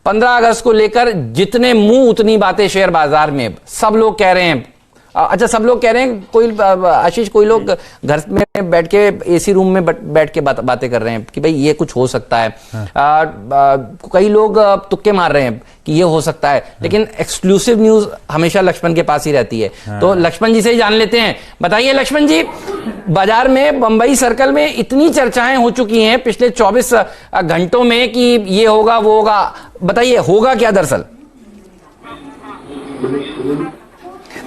15 अगस्त को लेकर जितने मुंह उतनी बातें शेयर बाजार में, सब लोग कह रहे हैं। अच्छा, सब लोग कह रहे हैं, कोई आशीष, कोई लोग घर में बैठ के एसी रूम में बैठ के बातें कर रहे हैं कि भाई ये कुछ हो सकता है। कई लोग तुक्के मार रहे हैं कि ये हो सकता है, लेकिन एक्सक्लूसिव न्यूज हमेशा लक्ष्मण के पास ही रहती है। तो लक्ष्मण जी से ही जान लेते हैं। बताइए लक्ष्मण जी, बाजार में बंबई सर्कल में इतनी चर्चाएं हो चुकी हैं पिछले 24 घंटों में कि ये होगा वो होगा, बताइए होगा क्या दरअसल?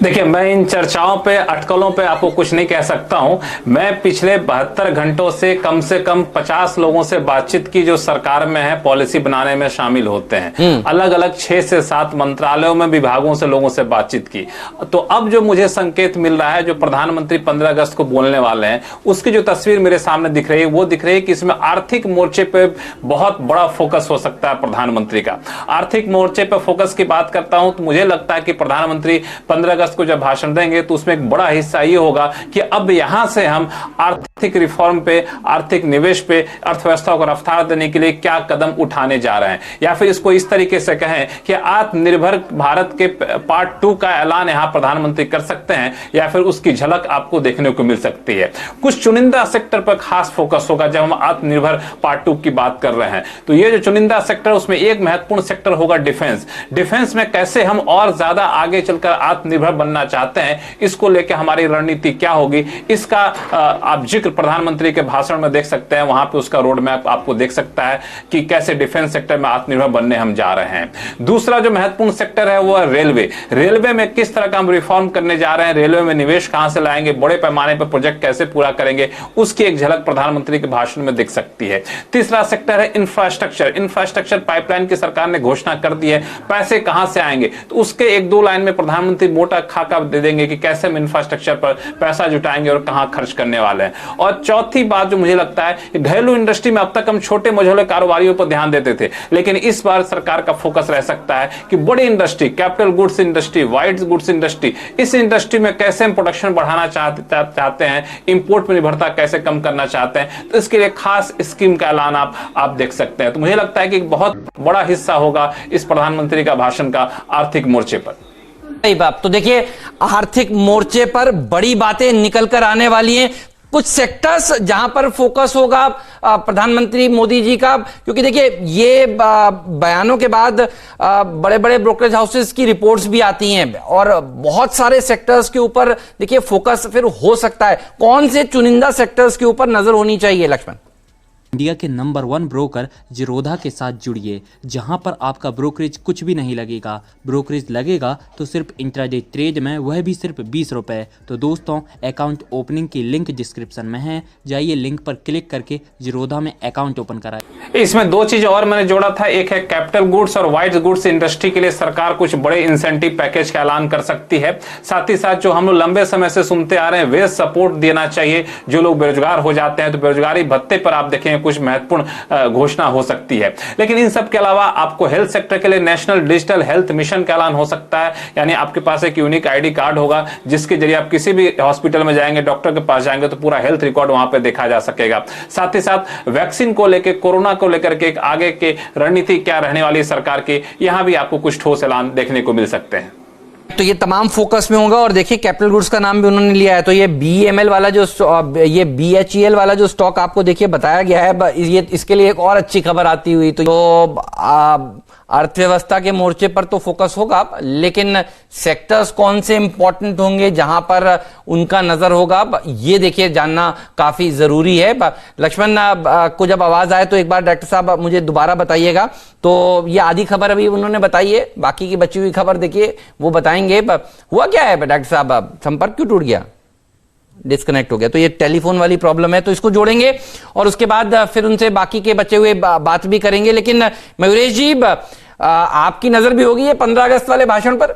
देखिए, मैं इन चर्चाओं पे, अटकलों पे आपको कुछ नहीं कह सकता हूं। मैं पिछले 72 घंटों से कम 50 लोगों से बातचीत की जो सरकार में है, पॉलिसी बनाने में शामिल होते हैं। अलग अलग 6 से 7 मंत्रालयों में, विभागों से लोगों से बातचीत की। तो अब जो मुझे संकेत मिल रहा है, जो प्रधानमंत्री 15 अगस्त को बोलने वाले हैं, उसकी जो तस्वीर मेरे सामने दिख रही है, वो दिख रही है कि इसमें आर्थिक मोर्चे पे बहुत बड़ा फोकस हो सकता है प्रधानमंत्री का। आर्थिक मोर्चे पे फोकस की बात करता हूं तो मुझे लगता है कि प्रधानमंत्री 15 अगस्त को जब भाषण देंगे तो उसमें एक बड़ा हिस्सा ये होगा कि अब यहां से हम आर्थिक रिफॉर्म पे, आर्थिक निवेश पे, अर्थव्यवस्था को रफ्तार देने के लिए क्या कदम उठाने जा रहे हैं, या फिर इसको इस तरीके से कहें कि आत्मनिर्भर भारत के पार्ट 2 का ऐलान यहां प्रधानमंत्री कर सकते हैं, या फिर उसकी झलक आपको देखने को मिल सकती है। कुछ चुनिंदा सेक्टर पर खास फोकस होगा जब हम आत्मनिर्भर पार्ट 2 की बात कर रहे हैं। तो ये जो चुनिंदा सेक्टर, उसमें एक महत्वपूर्ण सेक्टर होगा डिफेंस। डिफेंस में कैसे हम और ज्यादा आगे चलकर आत्मनिर्भर बनना चाहते हैं, इसको लेकर हमारी रणनीति क्या होगी, इसका आप जिक्र प्रधानमंत्री के भाषण में देख सकते हैं। वहां पे उसका रोड मैप आपको देख सकता है कि कैसे डिफेंस सेक्टर में आत्मनिर्भर बनने हम जा रहे हैं। दूसरा जो महत्वपूर्ण सेक्टर है वो है रेलवे। रेलवे में किस तरह का हम रिफॉर्म करने जा रहे हैं, रेलवे में निवेश कहां से लाएंगे, बड़े पैमाने पर प्रोजेक्ट कैसे पूरा करेंगे, उसकी एक झलक प्रधानमंत्री के भाषण में दिख सकती है। तीसरा सेक्टर है इंफ्रास्ट्रक्चर। इंफ्रास्ट्रक्चर पाइपलाइन की सरकार ने घोषणा कर दी है, पैसे कहां से आएंगे, तो उसके 1-2 लाइन में प्रधानमंत्री मोटा खाका दे देंगे कि कैसे हम इंफ्रास्ट्रक्चर पर पैसा जुटाएंगे और कहां खर्च करने वाले हैं। और चौथी बात जो मुझे लगता है, घरेलू इंडस्ट्री में अब तक हम छोटे मझोले कारोबारियों पर ध्यान देते थे, लेकिन इस बार सरकार का फोकस रह सकता है कि बड़ी industry, capital goods industry, white goods industry, इस इंडस्ट्री में कैसे हम प्रोडक्शन बढ़ाना चाहते हैं, इंपोर्ट पर निर्भरता कैसे कम करना चाहते हैं। तो इसके लिए खास स्कीम का ऐलान आप देख सकते हैं। तो मुझे लगता है कि बहुत बड़ा हिस्सा होगा इस प्रधानमंत्री का भाषण का आर्थिक मोर्चे पर। सही बात। तो देखिए, आर्थिक मोर्चे पर बड़ी बातें निकल कर आने वाली हैं। कुछ सेक्टर्स जहां पर फोकस होगा प्रधानमंत्री मोदी जी का, क्योंकि देखिए ये बयानों के बाद बड़े बड़े ब्रोकरेज हाउसेस की रिपोर्ट्स भी आती हैं और बहुत सारे सेक्टर्स के ऊपर देखिए फोकस फिर हो सकता है। कौन से चुनिंदा सेक्टर्स के ऊपर नजर होनी चाहिए लक्ष्मण? इंडिया के नंबर 1 ब्रोकर जीरोधा के साथ जुड़िए, जहां पर आपका ब्रोकरेज कुछ भी नहीं लगेगा। ब्रोकरेज लगेगा तो सिर्फ इंट्राडे ट्रेड में, वह भी सिर्फ 20 रुपए। तो दोस्तों, अकाउंट ओपनिंग की लिंक डिस्क्रिप्शन में है, जाइए लिंक पर क्लिक करके जीरोधा में अकाउंट ओपन कराइए। इसमें 2 चीज और मैंने जोड़ा था, एक है कैपिटल गुड्स और वाइट गुड्स इंडस्ट्री के लिए सरकार कुछ बड़े इंसेंटिव पैकेज का ऐलान कर सकती है। साथ ही साथ जो हम लोग लंबे समय से सुनते आ रहे हैं, वेज सपोर्ट देना चाहिए। जो लोग बेरोजगार हो जाते हैं तो बेरोजगारी भत्ते पर आप देखें कुछ महत्वपूर्ण घोषणा हो सकती है। लेकिन इन सब के अलावा आपको हेल्थ सेक्टर के लिए नेशनल डिजिटल हेल्थ मिशन का ऐलान हो सकता है। यानी आपके पास एक यूनिक आईडी कार्ड होगा जिसके जरिए आप किसी भी हॉस्पिटल में जाएंगे, डॉक्टर के पास जाएंगे तो पूरा हेल्थ रिकॉर्ड वहां पे देखा जा सकेगा। साथ ही साथ वैक्सीन को लेकर, कोरोना को लेकर के एक आगे की रणनीति क्या रहने वाली है सरकार की, यहां भी आपको कुछ ठोस ऐलान देखने को मिल सकते हैं। तो ये तमाम फोकस में होगा। और देखिए, कैपिटल गुड्स का नाम भी उन्होंने लिया है, तो ये BEML वाला जो, ये BHEL वाला जो स्टॉक आपको देखिए बताया गया है, ये इसके लिए एक और अच्छी खबर आती हुई। तो अर्थव्यवस्था के मोर्चे पर तो फोकस होगा, लेकिन सेक्टर्स कौन से इंपॉर्टेंट होंगे जहां पर उनका नजर होगा, ये देखिए जानना काफी जरूरी है। लक्ष्मण को जब आवाज आए तो एक बार डॉक्टर साहब मुझे दोबारा बताइएगा। तो ये आधी खबर अभी उन्होंने बताई है, बाकी की बची हुई खबर देखिए वो बताएंगे। हुआ क्या है डॉक्टर साहब, संपर्क क्यों टूट गया, डिस्कनेक्ट हो गया? तो ये टेलीफोन वाली प्रॉब्लम है, तो इसको जोड़ेंगे और उसके बाद फिर उनसे बाकी के बचे हुए बात भी करेंगे। लेकिन मयूरेश जी, आपकी नजर भी होगी ये 15 अगस्त वाले भाषण पर?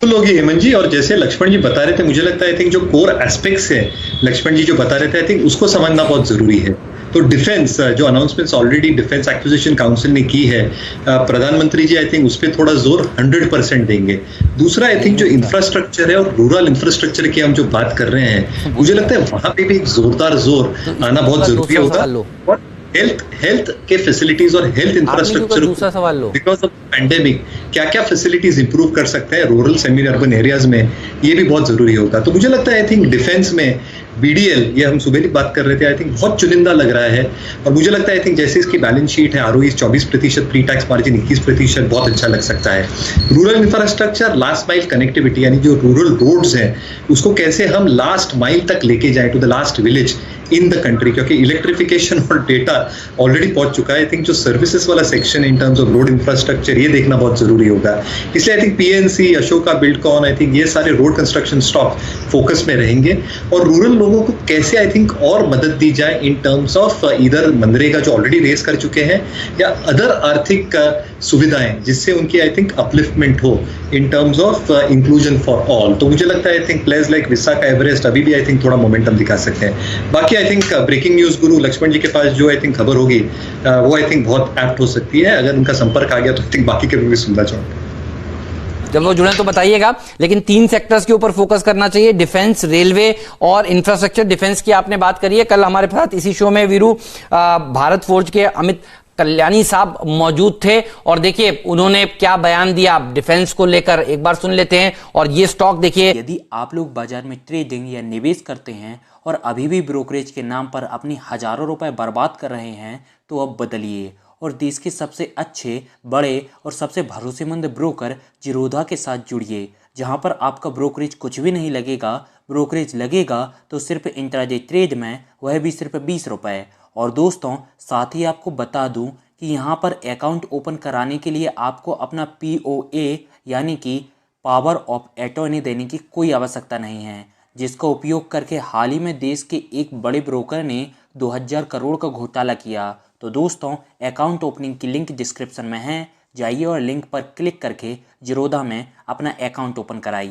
होगी हेमंत जी, और जैसे लक्ष्मण जी बता रहे थे, मुझे लगता है आई थिंक जो कोर एस्पेक्ट्स है लक्ष्मण जी जो बता रहे थे, आई थिंक उसको समझना बहुत जरूरी है। तो डिफेंस जो announcements already defence acquisition council ने की है, प्रधानमंत्री जी आई थिंक उस पर थोड़ा जोर 100% देंगे। दूसरा आई थिंक जो इंफ्रास्ट्रक्चर है और रूरल इंफ्रास्ट्रक्चर की हम जो बात कर रहे हैं, मुझे लगता है वहां पे भी एक जोरदार जोर आना बहुत जरूरी होगा। हेल्थ के फैसिलिटीज और हेल्थ इंफ्रास्ट्रक्चर दूसरा सवाल लो। बिकॉज ऑफ पैंडेमिक क्या क्या फैसिलिटीज इंप्रूव कर सकते हैं रूरल सेमी अर्बन एरियाज में, ये भी बहुत जरूरी होगा। तो मुझे लगता है आई थिंक डिफेंस में बीडीएल, ये हम सुबह की बात कर रहे थे, आई थिंक बहुत चुनिंदा लग रहा है। और मुझे लगता है आई थिंक जैसे इसकी बैलेंस शीट है, आरओई 24%, प्री टैक्स मार्जिन 21%, बहुत अच्छा लग सकता है। Rural infrastructure, last mile connectivity, यानी जो रूरल रोड्स हैं उसको कैसे हम लास्ट माइल तक लेके जाए, to the last village in the country, क्योंकि इलेक्ट्रिफिकेशन और डेटा ऑलरेडी पहुंच चुका है। आई थिंक जो सर्विसेज वाला section in terms of road infrastructure, ये देखना बहुत जरूरी होगा। इसलिए I think PNC, Ashoka, Buildcon, I think ये सारे रोड कंस्ट्रक्शन स्टॉक फोकस में रहेंगे। और रूरल लोगों को कैसे आई थिंक और मदद दी जाए इन टर्म्स ऑफ इधर मनरेगा जो ऑलरेडी रेस कर चुके हैं, या अदर आर्थिक सुविधाएं जिससे उनकी आई थिंक अपलिफ्टमेंट हो इन terms of inclusion for all. तो मुझे लगता है I think place like Vishakha, Everest अभी भी आई थिंक थोड़ा मोमेंटम दिखा सकते हैं। बाकी आई थिंक ब्रेकिंग न्यूज गुरु लक्ष्मण जी के पास जो आई थिंक खबर होगी वो आई थिंक बहुत एप्ट हो सकती है। अगर उनका संपर्क आ गया तो आई थिंक बाकी के भी सुनना चाहूंगा। जब वो जुड़े तो बताइएगा। लेकिन 3 सेक्टर्स के ऊपर फोकस करना चाहिए, डिफेंस, रेलवे और इंफ्रास्ट्रक्चर। डिफेंस की आपने बात करी है, कल हमारे साथ इसी शो में वीरू भारत फोर्ज के अमित कल्याणी साहब मौजूद थे और देखिए उन्होंने क्या बयान दिया डिफेंस को लेकर, एक बार सुन लेते हैं। और ये स्टॉक देखिए, यदि आप लोग बाजार में ट्रेडिंग या निवेश करते हैं और अभी भी ब्रोकरेज के नाम पर अपनी हजारों रुपए बर्बाद कर रहे हैं तो अब बदलिए और देश के सबसे अच्छे, बड़े और सबसे भरोसेमंद ब्रोकर जिरोधा के साथ जुड़िए, जहां पर आपका ब्रोकरेज कुछ भी नहीं लगेगा। ब्रोकरेज लगेगा तो सिर्फ इंट्राडे ट्रेड में, वह भी सिर्फ 20 रुपये। और दोस्तों साथ ही आपको बता दूं कि यहाँ पर अकाउंट ओपन कराने के लिए आपको अपना POA यानी कि पावर ऑफ अटॉर्नी देने की कोई आवश्यकता नहीं है, जिसका उपयोग करके हाल ही में देश के एक बड़े ब्रोकर ने 2000 करोड़ का घोटाला किया। तो दोस्तों अकाउंट ओपनिंग की लिंक डिस्क्रिप्शन में है, जाइए और लिंक पर क्लिक करके जिरोधा में अपना अकाउंट ओपन कराइए।